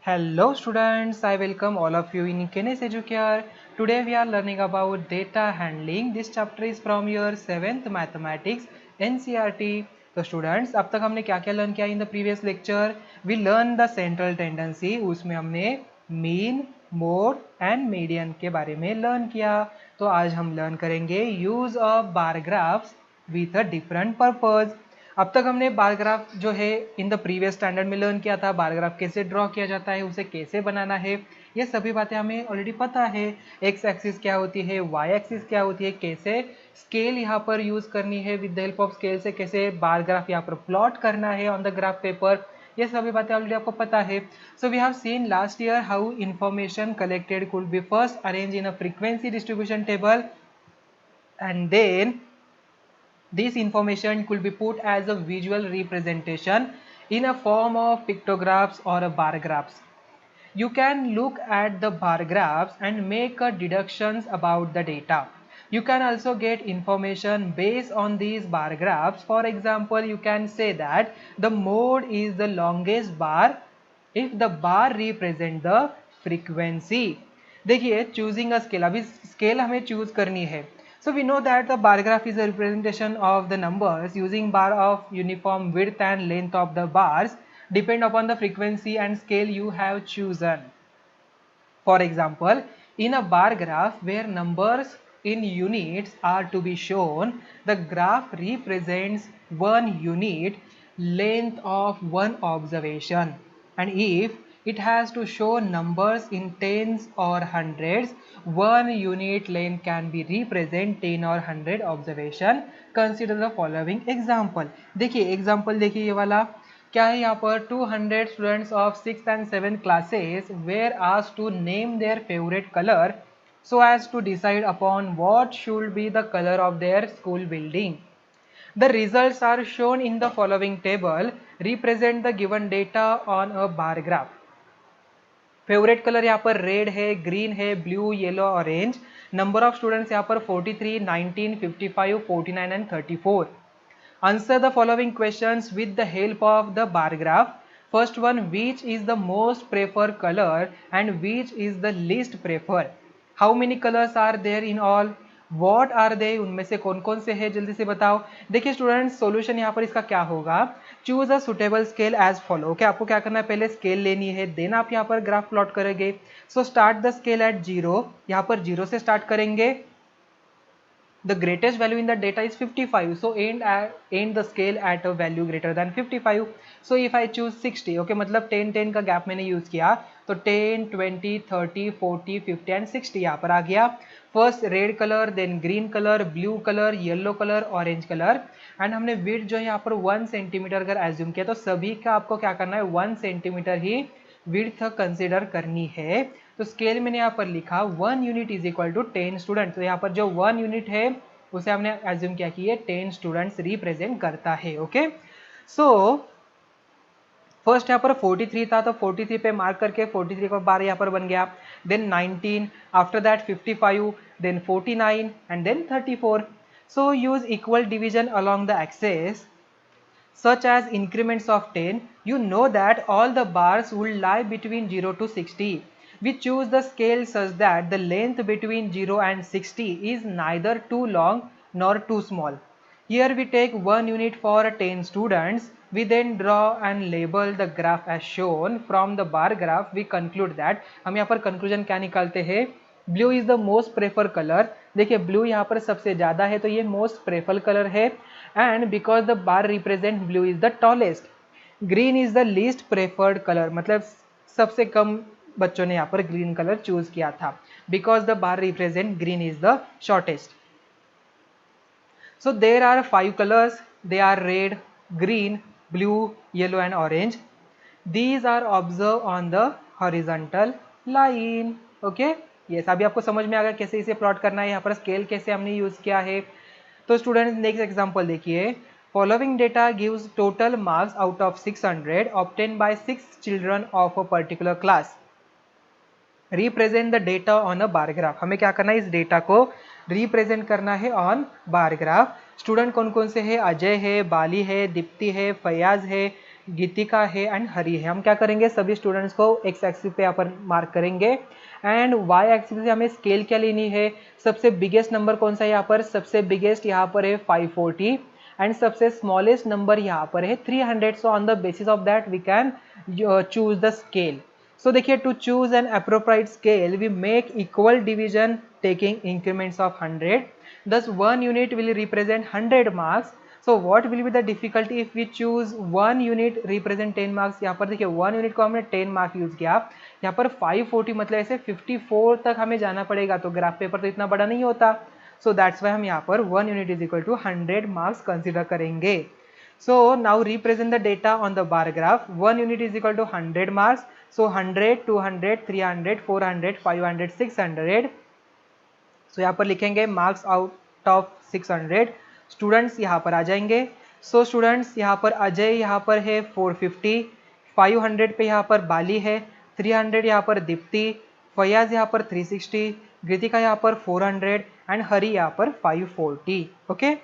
Hello students, I welcome all of you in Kenes Educare. Today we are learning about data handling. This chapter is from your 7th mathematics NCERT. तो students अब तक हमने क्या क्या learn किया in the previous lecture. We learn the central tendency, उसमें हमने mean, mode and median के बारे में लर्न किया. तो आज हम लर्न करेंगे use of bar graphs with a different purpose. अब तक हमने बार ग्राफ जो है इन द प्रीवियस स्टैंडर्ड में लर्न किया था. बार ग्राफ कैसे ड्रॉ किया जाता है, उसे कैसे बनाना है, ये सभी बातें हमें ऑलरेडी पता है. एक्स एक्सिस क्या होती है, वाई एक्सिस क्या होती है, कैसे स्केल यहाँ पर यूज करनी है, with the help of scale से कैसे बार ग्राफ यहाँ पर प्लॉट करना है ऑन द ग्राफ पेपर, ये सभी बातें ऑलरेडी आपको पता है. So we have seen last year how information collected could be first arrange in a frequency distribution table and then this information could be put as a visual representation in a form of pictographs or a bar graphs. You can look at the bar graphs and make deductions about the data. You can also get information based on these bar graphs. For example, you can say that the mode is the longest bar if the bar represent the frequency. देखिए choosing a scale, अभी scale हमें choose करनी है. So we know that the bar graph is a representation of the numbers using bar of uniform width and length of the bars depend upon the frequency and scale you have chosen. For example, in a bar graph where numbers in units are to be shown, the graph represents 1 unit length of one observation, and if it has to show numbers in tens or hundreds, 1 unit length can be represent 10 or 100 observation. Consider the following example. देखिए example देखिए ये वाला क्या है. यहाँ पर 200 students of 6th and 7th classes were asked to name their favourite colour so as to decide upon what should be the color of their school building. The results are shown in the following table. Represent the given data on a bar graph. Favourite colour यहाँ पर red है, green है, blue, yellow, orange. Number of students यहाँ पर 43, 19, 55, 49 and 34. Answer the following questions with the help of the bar graph. First one, which is the most preferred color and which is the least preferred? How many colors are there in all? What are they? उनमें से कौन कौन से हैं, जल्दी से बताओ. देखिए स्टूडेंट्स सोल्यूशन यहाँ पर इसका क्या होगा. Choose a suitable scale as follow. Okay, आपको क्या करना है, पहले स्केल लेनी है, देन आप यहाँ पर ग्राफ प्लॉट करेंगे. So start the scale eight 0. यहाँ पर 0 से स्टार्ट करेंगे. The greatest value in the data is 55, so end the scale at a value greater than 55. So if I choose 60, okay, मतलब 10 10 का गैप मैंने यूज किया, तो 10, 20, 30, 40, 50 एंड 60 यहाँ पर आ गया. First red colour, then green colour, blue colour, yellow colour, orange colour. And हमने विड्थ जो है यहाँ पर 1 सेंटीमीटर अगर एज्यूम किया, तो सभी का आपको क्या करना है, 1 सेंटीमीटर ही विड्थ कंसिडर करनी है. तो स्केल मैंने यहाँ पर लिखा 1 unit is equal to 10 student. तो यहाँ पर जो 1 यूनिट है उसे हमने एज्यूम किया कि ये 10 स्टूडेंट्स रिप्रेजेंट करता है. ओके, सो फर्स्ट यहाँ पर 43 था, तो 43 पे मार्क करके 43 का बार यहाँ पर बन गया. Then 19, after that 55, then 49 and then 34. So use equal division along the axis such as increments of 10. You know that all the bars will lie between 0 to 60. We choose the scale such that the length between 0 and 60 is neither too long nor too small. Here we take 1 unit for 10 students. We then draw and label the graph as shown. From the bar graph we conclude that, हम यहाँ पर conclusion क्या निकालते हैं, blue is the most prefer colour. देखिए blue यहाँ पर सबसे ज़्यादा है, तो ये मोस्ट प्रेफर कलर है. And because the bar represent blue is the tallest. Green is the least preferred colour, मतलब सबसे कम बच्चों ने यहाँ पर ग्रीन कलर चूज किया था. Because the bar represent green is the shortest. So there are 5 colours. They are red, green, blue, yellow and orange. These are observe on the horizontal line. Okay, yes, अभी आपको समझ में आ गया कैसे इसे plot करना है, यहाँ पर स्केल कैसे हमने यूज किया है. तो स्टूडेंट्स नेक्स्ट एग्जांपल देखिए. Following data gives total marks out of 600 obtain bye 6 children of a particular class. Represent the data on a bar graph. हमें क्या करना है, इस डेटा को रिप्रेजेंट करना है ऑन बार ग्राफ. स्टूडेंट कौन कौन से है, अजय है, बाली है, दीप्ति है, फयाज है, गीतिका है एंड हरी है। हम क्या करेंगे, सभी स्टूडेंट्स को एक्स एक्सिस पे यहाँ पर मार्क करेंगे एंड वाई एक्सिस से हमें स्केल क्या लेनी है, सबसे बिगेस्ट नंबर कौन सा है यहाँ पर, सबसे बिगेस्ट यहाँ पर है 540 एंड सबसे स्मॉलेस्ट नंबर यहाँ पर है 300। So on the basis of that we can choose the scale. So देखिए, to choose an appropriate scale we make equal division taking increments of 100, thus 1 unit will represent 100 marks. So what will be the difficulty if we choose 1 unit represent 10 marks। यहाँ पर देखिए 1 unit को हमने 10 mark use किया, यहाँ पर 540 मतलब ऐसे 54 तक हमें जाना पड़ेगा, तो ग्राफ पेपर तो इतना बड़ा नहीं होता। सो दैट्स वाई हम यहाँ पर 1 unit is equal to 100 marks consider करेंगे। So now represent the data on the bar graph. 1 unit is equal to 100 marks. So 100, 200, 300, 400, 500, 600. So यहाँ पर लिखेंगे marks out of 600. Students यहाँ पर आ जाएंगे। So students यहाँ पर अजय यहाँ पर है 450, 500 पे यहाँ पर बाली है, 300 यहाँ पर दीप्ति, फयाज यहाँ पर 360, गीतिका यहाँ पर 400 एंड हरी यहाँ पर 540। ओके,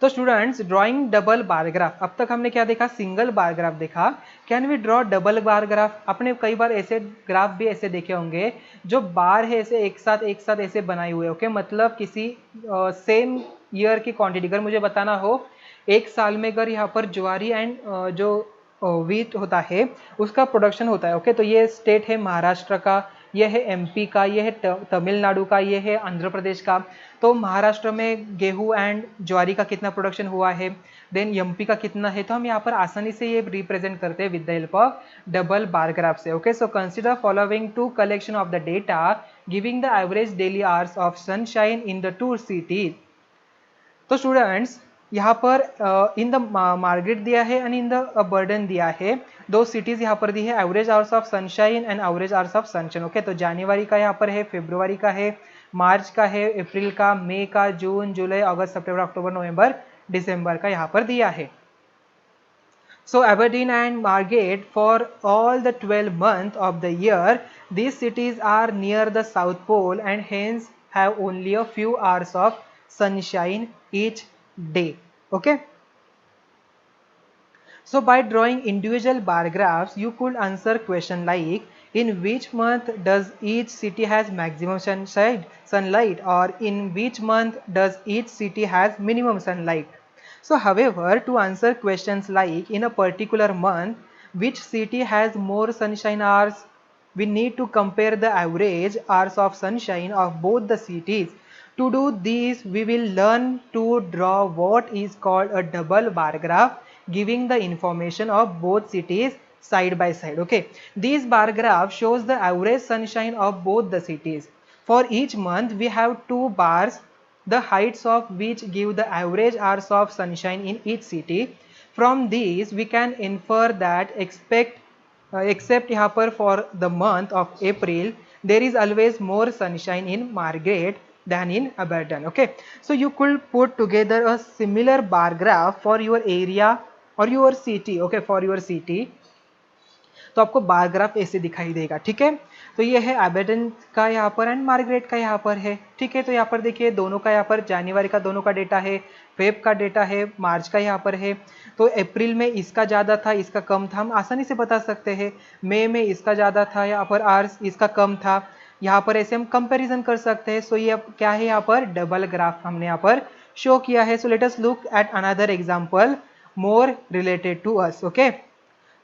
तो students drawing double bar graph, अब तक हमने क्या देखा, सिंगल बार ग्राफ देखा। Can we draw double bar graph? आपने कई बार ऐसे ग्राफ भी ऐसे देखे होंगे जो बार है ऐसे एक साथ ऐसे बनाए हुए। ओके, मतलब किसी सेम ईयर की क्वांटिटी, अगर मुझे बताना हो एक साल में अगर यहाँ पर ज्वारी एंड जो व्हीट होता है उसका प्रोडक्शन होता है। ओके, तो ये स्टेट है महाराष्ट्र का, ये है एमपी का, ये है तमिलनाडु का, ये है आंध्र प्रदेश का। तो महाराष्ट्र में गेहूं एंड ज्वारी का कितना प्रोडक्शन हुआ है, देन एमपी का कितना है, तो हम यहाँ पर आसानी से ये रिप्रेजेंट करते हैं with the help of double bar graph से। Okay, so consider following two collection of the data giving the average daily hours of sunshine in the two cities. तो स्टूडेंट्स यहाँ पर इन द मार्गरेट दिया है and in the burden दिया है, दो cities यहाँ पर दी है, average hours of sunshine and average hours of sunshine. Okay, तो जनवरी का यहाँ पर है, फरवरी का है, मार्च का है, अप्रैल का, मई का, जून, जुलाई, अगस्त, सितंबर, अक्टूबर, नवंबर, दिसंबर का यहाँ पर दिया है। So Aberdeen and Margate, for all the 12 months of the year, these cities are near the South Pole and hence have only a few hours of sunshine each day. Okay. So by drawing individual bar graphs, you could answer question like, in which month does each city has maximum sunlight, or in which month does each city has minimum sunlight. So however, to answer questions like in a particular month, which city has more sunshine hours, we need to compare the average hours of sunshine of both the cities. To do this, we will learn to draw what is called a double bar graph, giving the information of both cities side by side. Okay, this bar graph shows the average sunshine of both the cities. For each month, we have two bars, the heights of which give the average hours of sunshine in each city. From these we can infer that except यहाँ पर for the month of April, there is always more sunshine in Margate than in Aberdeen. Okay, so you could put together a similar bar graph for your area or your city. Okay, for your city, तो आपको bar graph ऐसे दिखाई देगा। ठीक है, तो ये है एबरडीन का यहाँ पर एंड मार्गरेट का यहाँ पर है। ठीक है, तो यहाँ पर देखिए दोनों का यहाँ पर जनवरी का दोनों का डेटा है, फेब का डेटा है, मार्च का यहाँ पर है। तो अप्रैल में इसका ज़्यादा था, इसका कम था, हम आसानी से बता सकते हैं। मई में इसका ज़्यादा था, यहाँ पर आर्स इसका कम था, यहाँ पर ऐसे हम कंपेरिजन कर सकते हैं। सो ये अब क्या है, यहाँ पर डबल ग्राफ हमने यहाँ पर शो किया है। So let us look at another example more related to us. Okay,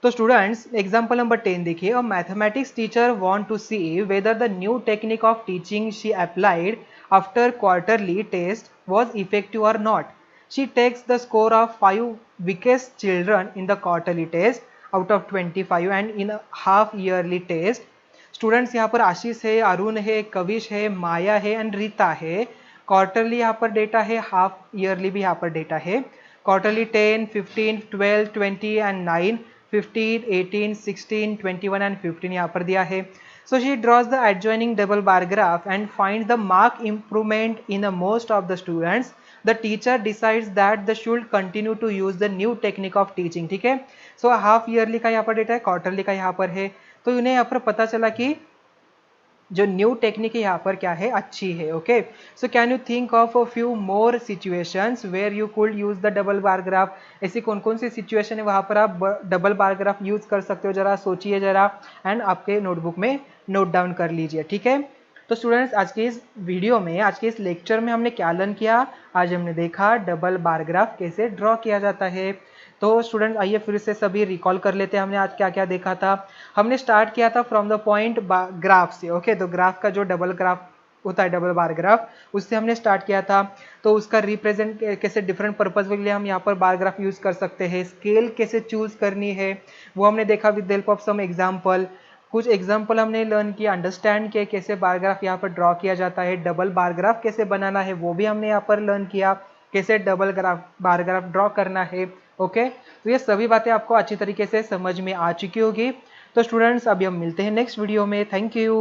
तो स्टूडेंट्स एग्जाम्पल नंबर 10 देखिए, a mathematics teacher want to see whether the new technique of teaching she applied after quarterly test was effective or not. She takes the score of 5 weakest children in the quarterly test out of 25 and in a half yearly test. Students यहाँ पर आशीष है, अरुण है, कविश है, माया है and Rita है। Quarterly यहाँ पर data है, हाफ ईयरली भी यहाँ पर डेटा है। क्वार्टरली 10, 15, 12, 20 एंड 9, 15, 18, 16, 21 and 15 यहाँ पर दिया है। So she draws the adjoining double bar graph and finds the mark improvement in the most of the students. The teacher decides that they should continue to use the new technique of teaching. ठीक है, so half yearly का यहाँ पर data है, quarterly का यहाँ पर है। तो उन्हें यहाँ पर पता चला कि जो न्यू टेक्निक है यहाँ पर क्या है, अच्छी है। Okay, so can you think of a few more situations where you could use the double bar graph. ऐसी कौन कौन सी सिचुएशन है वहाँ पर आप डबल बार ग्राफ यूज कर सकते हो, जरा सोचिए जरा एंड आपके नोटबुक में नोट डाउन कर लीजिए। ठीक है, तो स्टूडेंट्स आज के इस वीडियो में, आज के इस लेक्चर में हमने क्या लर्न किया, आज हमने देखा डबल बार ग्राफ कैसे ड्रॉ किया जाता है। तो स्टूडेंट आइए फिर से सभी रिकॉल कर लेते हैं हमने आज क्या क्या देखा था। हमने स्टार्ट किया था फ्रॉम द पॉइंट ग्राफ से। ओके, तो ग्राफ का जो डबल ग्राफ होता है, डबल बार ग्राफ, उससे हमने स्टार्ट किया था। तो उसका रिप्रेजेंट कैसे डिफरेंट पर्पज के लिए हम यहाँ पर बार ग्राफ यूज कर सकते हैं, स्केल कैसे चूज करनी है वो हमने देखा with help of some example. कुछ एग्जाम्पल हमने लर्न किया, अंडरस्टैंड किया कैसे बार ग्राफ यहाँ पर ड्रॉ किया जाता है, डबल बार ग्राफ कैसे बनाना है वो भी हमने यहाँ पर लर्न किया, कैसे double graph bar graph draw करना है। ओके, तो ये सभी बातें आपको अच्छी तरीके से समझ में आ चुकी होगी। तो स्टूडेंट्स अभी हम मिलते हैं नेक्स्ट वीडियो में। Thank you.